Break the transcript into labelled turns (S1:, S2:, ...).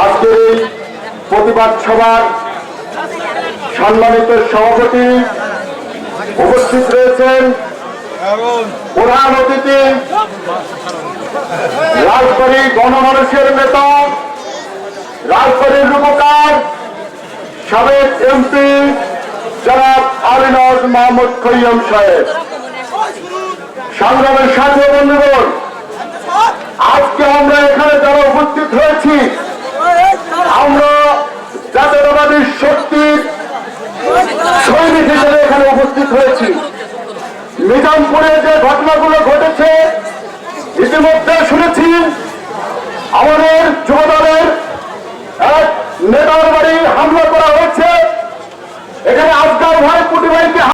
S1: আজকের এই প্রতিবাদ সভার সম্মানিত সভাপতি উপস্থিত রয়েছেন প্রধান অতিথি রাজবাড়ী গণমানুষের নেতা, রাজবাড়ীর রূপকার, সাবেক এমপি জনাব আলিনাজ মাহমুদ খৈয়ম সাহেব, সংগ্রামের সাথে বন্ধুগণ, আজকে আমরা এখানে যারা উপস্থিত হয়েছি, আমরা জাতীয়তাবাদী শক্তির সৈনিক হিসেবে এখানে উপস্থিত হয়েছি। নিজামপুরে যে ঘটনাগুলো ঘটেছে ইতিমধ্যে শুনেছি, আমাদের যুবদলের এক নেতার বাড়ি হামলা করা হয়েছে। এখানে আজকাল ভাই পুটি ভাইকে